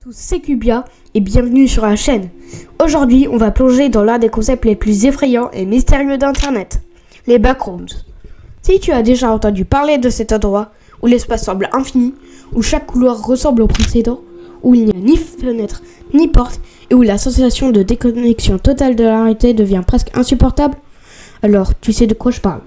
Tous, c'est Cubia et bienvenue sur la chaîne. Aujourd'hui, on va plonger dans l'un des concepts les plus effrayants et mystérieux d'Internet, les backrooms. Si tu as déjà entendu parler de cet endroit où l'espace semble infini, où chaque couloir ressemble au précédent, où il n'y a ni fenêtre ni porte et où la sensation de déconnexion totale de la réalité devient presque insupportable, alors tu sais de quoi je parle.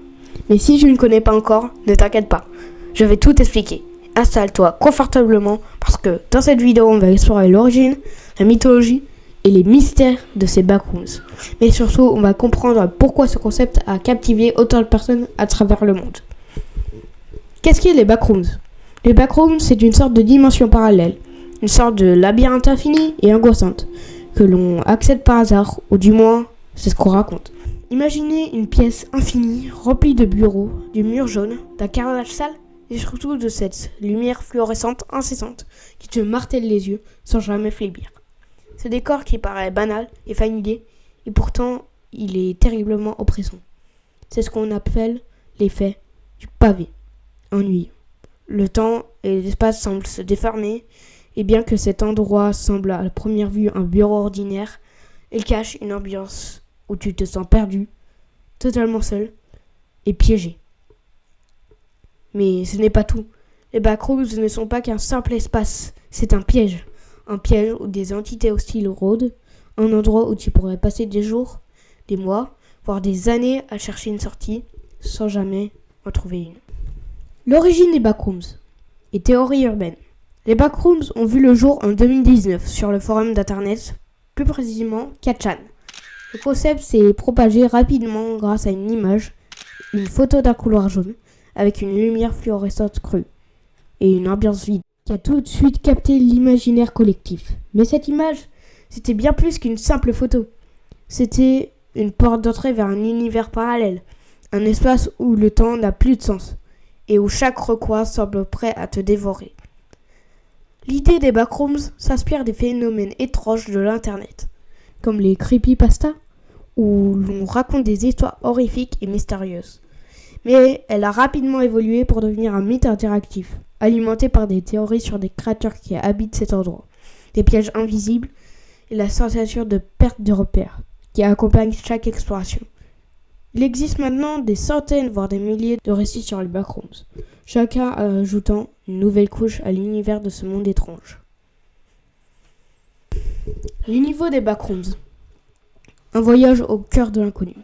Mais si tu ne connais pas encore, ne t'inquiète pas, je vais tout expliquer. Installe-toi confortablement parce que dans cette vidéo, on va explorer l'origine, la mythologie et les mystères de ces backrooms. Mais surtout, on va comprendre pourquoi ce concept a captivé autant de personnes à travers le monde. Qu'est-ce qu'est les backrooms ? Les backrooms, c'est une sorte de dimension parallèle, une sorte de labyrinthe infini et angoissante que l'on accède par hasard, ou du moins, c'est ce qu'on raconte. Imaginez une pièce infinie, remplie de bureaux, du mur jaune, d'un carrelage sale, et surtout de cette lumière fluorescente incessante qui te martèle les yeux sans jamais faiblir. Ce décor qui paraît banal et familier, et pourtant il est terriblement oppressant. C'est ce qu'on appelle l'effet du pavé, ennuyeux. Le temps et l'espace semblent se déformer, et bien que cet endroit semble à la première vue un bureau ordinaire, il cache une ambiance où tu te sens perdu, totalement seul et piégé. Mais ce n'est pas tout. Les backrooms ne sont pas qu'un simple espace, c'est un piège où des entités hostiles rôdent, un endroit où tu pourrais passer des jours, des mois, voire des années à chercher une sortie, sans jamais en trouver une. L'origine des backrooms et théorie urbaine. Les backrooms ont vu le jour en 2019 sur le forum d'internet, plus précisément 4chan. Le concept s'est propagé rapidement grâce à une image, une photo d'un couloir jaune, avec une lumière fluorescente crue et une ambiance vide qui a tout de suite capté l'imaginaire collectif. Mais cette image, c'était bien plus qu'une simple photo. C'était une porte d'entrée vers un univers parallèle, un espace où le temps n'a plus de sens et où chaque recoin semble prêt à te dévorer. L'idée des backrooms s'inspire des phénomènes étranges de l'internet, comme les creepypastas, où l'on raconte des histoires horrifiques et mystérieuses. Mais elle a rapidement évolué pour devenir un mythe interactif, alimenté par des théories sur des créatures qui habitent cet endroit, des pièges invisibles et la sensation de perte de repères qui accompagne chaque exploration. Il existe maintenant des centaines, voire des milliers de récits sur les backrooms, chacun ajoutant une nouvelle couche à l'univers de ce monde étrange. Les niveaux des backrooms. Un voyage au cœur de l'inconnu.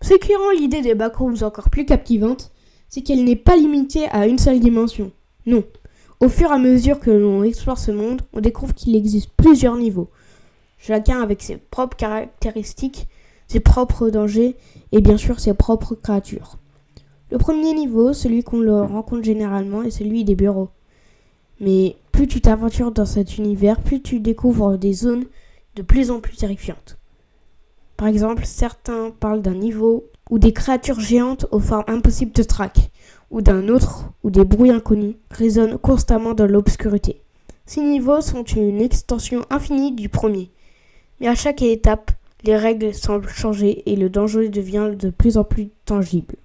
Ce qui rend l'idée des backrooms encore plus captivante, c'est qu'elle n'est pas limitée à une seule dimension. Non. Au fur et à mesure que l'on explore ce monde, on découvre qu'il existe plusieurs niveaux, chacun avec ses propres caractéristiques, ses propres dangers et bien sûr ses propres créatures. Le premier niveau, celui qu'on rencontre généralement, est celui des bureaux. Mais plus tu t'aventures dans cet univers, plus tu découvres des zones de plus en plus terrifiantes. Par exemple, certains parlent d'un niveau où des créatures géantes aux formes impossibles te traquent, ou d'un autre où des bruits inconnus résonnent constamment dans l'obscurité. Ces niveaux sont une extension infinie du premier, mais à chaque étape, les règles semblent changer et le danger devient de plus en plus tangible.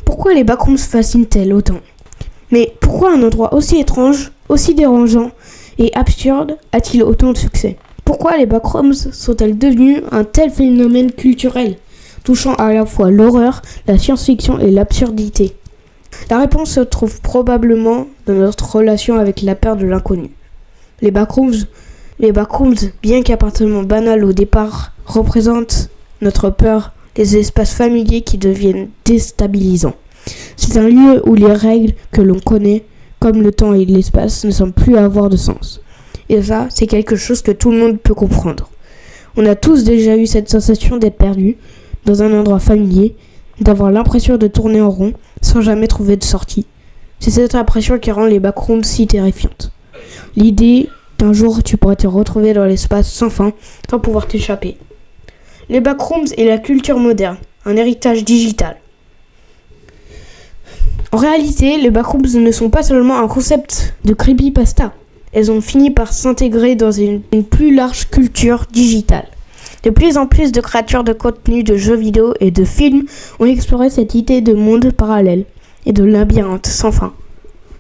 Pourquoi les backrooms fascinent-elles autant ? Mais pourquoi un endroit aussi étrange, aussi dérangeant et absurde a-t-il autant de succès ? Pourquoi les backrooms sont-elles devenues un tel phénomène culturel, touchant à la fois l'horreur, la science-fiction et l'absurdité ? La réponse se trouve probablement dans notre relation avec la peur de l'inconnu. Les backrooms, bien qu'apparemment banals au départ, représentent notre peur des espaces familiers qui deviennent déstabilisants. C'est un lieu où les règles que l'on connaît, comme le temps et l'espace, ne semblent plus avoir de sens. Et ça, c'est quelque chose que tout le monde peut comprendre. On a tous déjà eu cette sensation d'être perdu dans un endroit familier, d'avoir l'impression de tourner en rond sans jamais trouver de sortie. C'est cette impression qui rend les backrooms si terrifiantes. L'idée qu'un jour tu pourrais te retrouver dans l'espace sans fin, sans pouvoir t'échapper. Les backrooms et la culture moderne, un héritage digital. En réalité, les backrooms ne sont pas seulement un concept de creepypasta. Elles ont fini par s'intégrer dans une plus large culture digitale. De plus en plus de créateurs de contenu, de jeux vidéo et de films ont exploré cette idée de monde parallèle et de labyrinthe sans fin.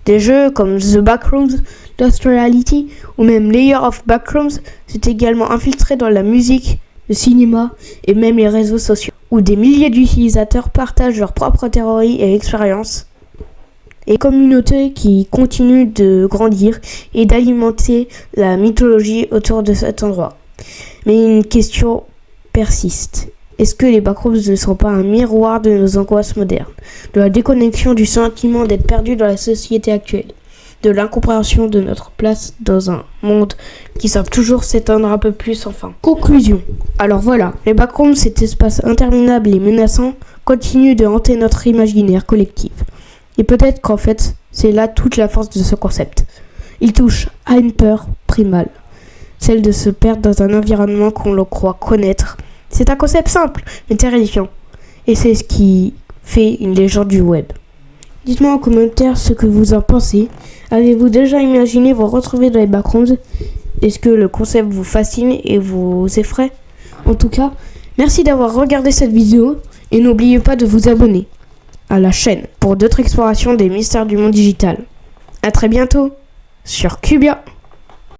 Des jeux comme The Backrooms, Lost Reality ou même Layer of Backrooms sont également infiltrés dans la musique, le cinéma et même les réseaux sociaux, où des milliers d'utilisateurs partagent leurs propres théories et expériences. Et communauté qui continue de grandir et d'alimenter la mythologie autour de cet endroit. Mais une question persiste. Est-ce que les backrooms ne sont pas un miroir de nos angoisses modernes, de la déconnexion du sentiment d'être perdu dans la société actuelle, de l'incompréhension de notre place dans un monde qui semble toujours s'étendre un peu plus enfin? Conclusion. Alors voilà, les backrooms, cet espace interminable et menaçant, continue de hanter notre imaginaire collectif. Et peut-être qu'en fait, c'est là toute la force de ce concept. Il touche à une peur primale, celle de se perdre dans un environnement qu'on le croit connaître. C'est un concept simple, mais terrifiant. Et c'est ce qui fait une légende du web. Dites-moi en commentaire ce que vous en pensez. Avez-vous déjà imaginé vous retrouver dans les backrooms? Est-ce que le concept vous fascine et vous effraie? En tout cas, merci d'avoir regardé cette vidéo et n'oubliez pas de vous abonner à la chaîne pour d'autres explorations des mystères du monde digital. A très bientôt sur Cubia.